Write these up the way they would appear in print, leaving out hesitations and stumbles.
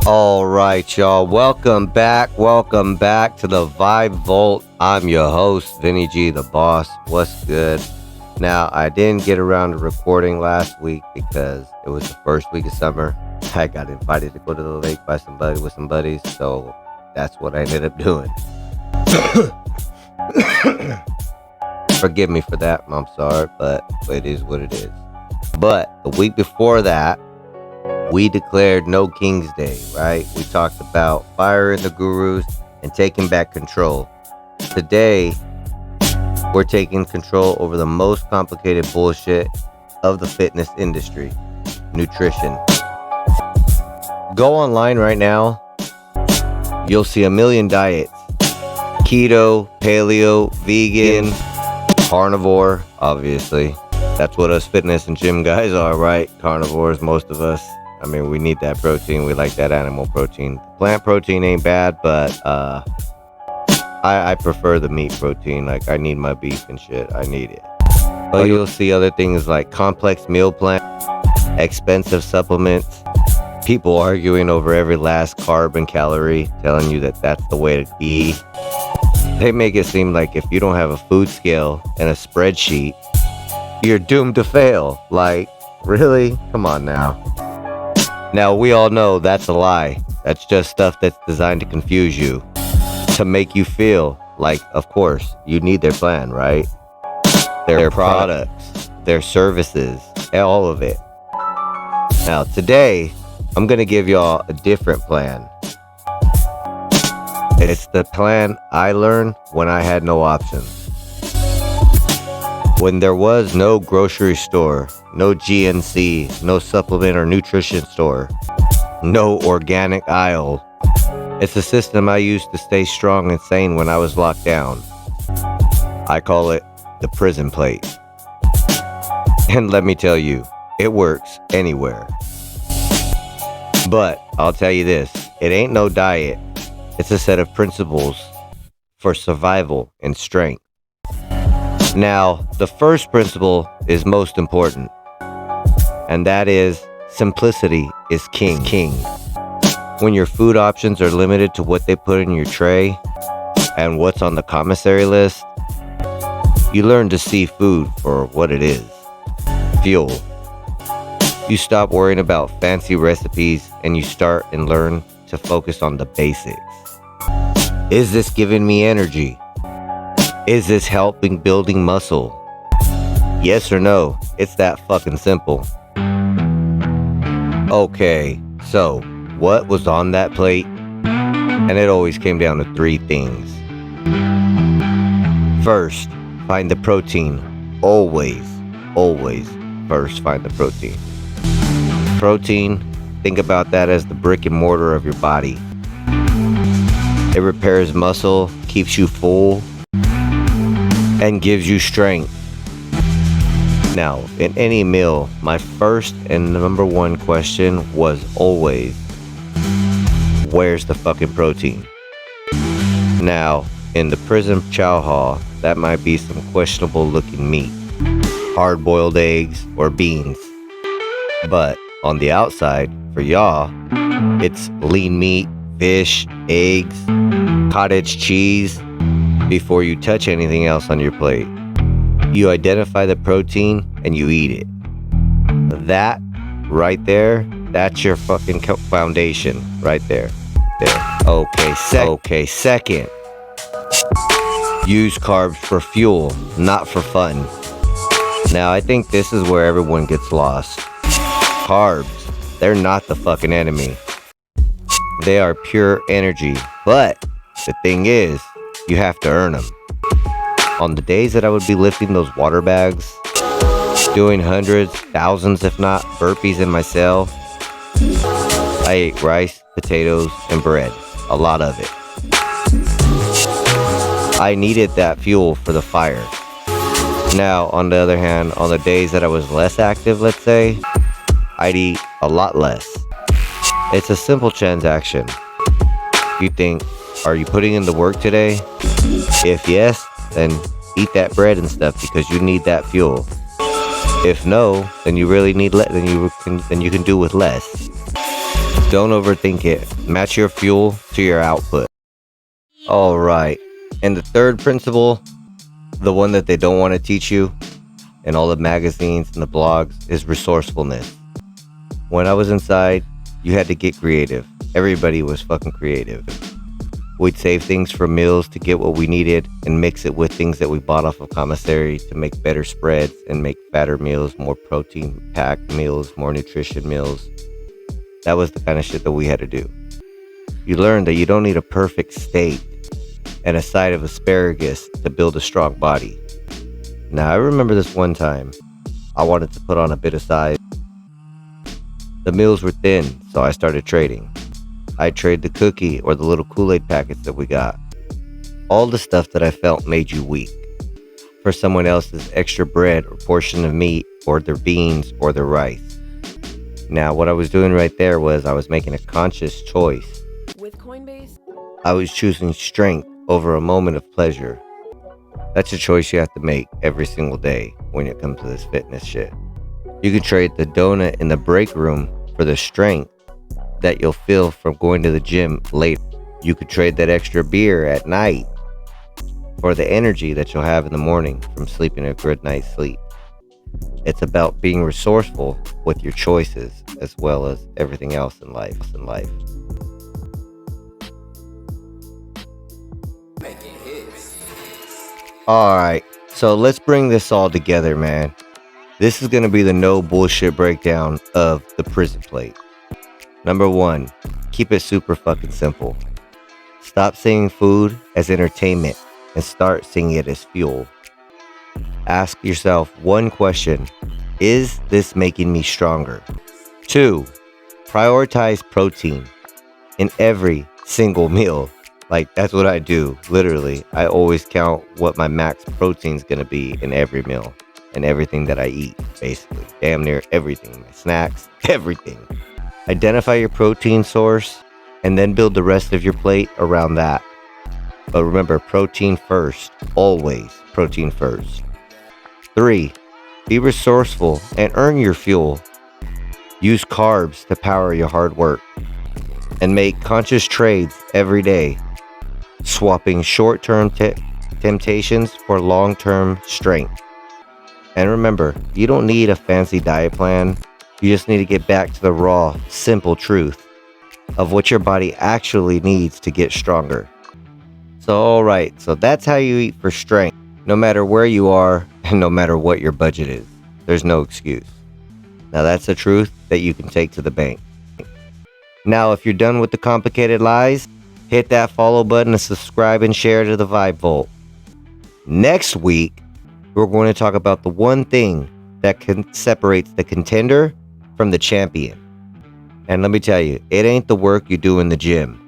All right, y'all. Welcome back to the Vibe Vault. I'm your host, Vinny G, the boss. What's good? Now, I didn't get around to recording last week because it was the first week of summer. I got invited to go to the lake with some buddies, so that's what I ended up doing. Forgive me for that. I'm sorry, but it is what it is. But the week before that, we declared No King's Day, right? We talked about firing the gurus and taking back control. Today, we're taking control over the most complicated bullshit of the fitness industry, nutrition. Go online right now. You'll see a million diets. Keto, paleo, vegan, carnivore, obviously. That's what us fitness and gym guys are, right? Carnivores, most of us. I mean, we need that protein. We like that animal protein. Plant protein ain't bad, but I prefer the meat protein. Like, I need my beef and shit. I need it. But you'll see other things like complex meal plan, expensive supplements, people arguing over every last carb and calorie, telling you that that's the way to be. They make it seem like if you don't have a food scale and a spreadsheet, you're doomed to fail. Like, really? Come on now. Now, we all know that's a lie. That's just stuff that's designed to confuse you, to make you feel like, of course, you need their plan, right? Their products, their services, all of it. Now, today, I'm going to give y'all a different plan. It's the plan I learned when I had no options. When there was no grocery store, no GNC, no supplement or nutrition store, no organic aisle. It's a system I used to stay strong and sane when I was locked down. I call it the prison plate. And let me tell you, it works anywhere. But I'll tell you this, it ain't no diet. It's a set of principles for survival and strength. Now, the first principle is most important, and that is simplicity is king. When your food options are limited to what they put in your tray and what's on the commissary list, you learn to see food for what it is, fuel. You stop worrying about fancy recipes and you start and learn to focus on the basics. Is this giving me energy? Is this helping building muscle? Yes or no? It's that fucking simple. Okay, so what was on that plate? And it always came down to three things. First, find the protein. Always first find the protein. Protein, think about that as the brick and mortar of your body. It repairs muscle, keeps you full, and gives you strength. Now, in any meal, my first and number one question was always, where's the fucking protein? Now, in the prison chow hall, that might be some questionable looking meat, hard-boiled eggs or beans. But on the outside, for y'all, it's lean meat, fish, eggs, cottage cheese. Before you touch anything else on your plate, you identify the protein and you eat it. That right there, that's your fucking foundation right there. Okay, second. Use carbs for fuel, not for fun. Now, I think this is where everyone gets lost. Carbs, they're not the fucking enemy. They are pure energy, but the thing is, you have to earn them. On the days that I would be lifting those water bags, doing hundreds, thousands, if not burpees in my cell, I ate rice, potatoes, and bread. A lot of it. I needed that fuel for the fire. Now, on the other hand, on the days that I was less active, let's say, I'd eat a lot less. It's a simple transaction. You think, are you putting in the work today? If yes, then eat that bread and stuff because you need that fuel. If no, then you really need then you can do with less. Don't overthink it. Match your fuel to your output. All right. And the third principle, the one that they don't want to teach you in all the magazines and the blogs, is resourcefulness. When I was inside, you had to get creative. Everybody was fucking creative. We'd save things for meals to get what we needed and mix it with things that we bought off of commissary to make better spreads and make fatter meals, more protein packed meals, more nutrition meals. That was the kind of shit that we had to do. You learn that you don't need a perfect steak and a side of asparagus to build a strong body. Now, I remember this one time, I wanted to put on a bit of size. The meals were thin, so I started trading. I'd trade the cookie or the little Kool-Aid packets that we got. All the stuff that I felt made you weak. For someone else's extra bread or portion of meat or their beans or their rice. Now, what I was doing right there was I was making a conscious choice. With Coinbase, I was choosing strength over a moment of pleasure. That's a choice you have to make every single day when it comes to this fitness shit. You can trade the donut in the break room for the strength that you'll feel from going to the gym later. You could trade that extra beer at night for the energy that you'll have in the morning from sleeping a good night's sleep. It's about being resourceful with your choices as well as everything else in life. Alright, so let's bring this all together, man. This is going to be the no bullshit breakdown of the prison plate. Number 1, keep it super fucking simple. Stop seeing food as entertainment and start seeing it as fuel. Ask yourself one question: is this making me stronger? 2, prioritize protein in every single meal. Like, that's what I do. Literally, I always count what my max protein is going to be in every meal and everything that I eat, basically. Damn near everything. My snacks, everything. Identify your protein source and then build the rest of your plate around that. But remember, protein first. Always protein first. 3, be resourceful and earn your fuel. Use carbs to power your hard work. And make conscious trades every day, swapping short-term temptations for long-term strength. And remember, you don't need a fancy diet plan. You just need to get back to the raw, simple truth of what your body actually needs to get stronger. So, alright, so that's how you eat for strength, no matter where you are and no matter what your budget is. There's no excuse. Now, that's the truth that you can take to the bank. Now, if you're done with the complicated lies, hit that follow button and subscribe and share to the Vibe Vault. Next week, we're going to talk about the one thing that separates the contender from the champion. And let me tell you, it ain't the work you do in the gym.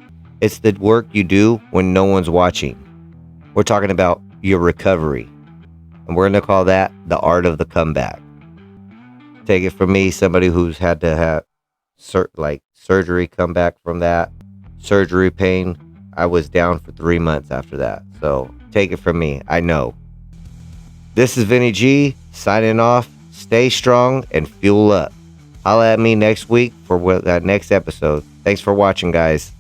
It's the work you do when no one's watching. We're talking about your recovery. And we're going to call that the art of the comeback. Take it from me, somebody who's had to have surgery come back from that. Surgery pain. I was down for 3 months after that. So take it from me. I know. This is Vinny G signing off. Stay strong and fuel up. Holla at me next week for that next episode. Thanks for watching, guys.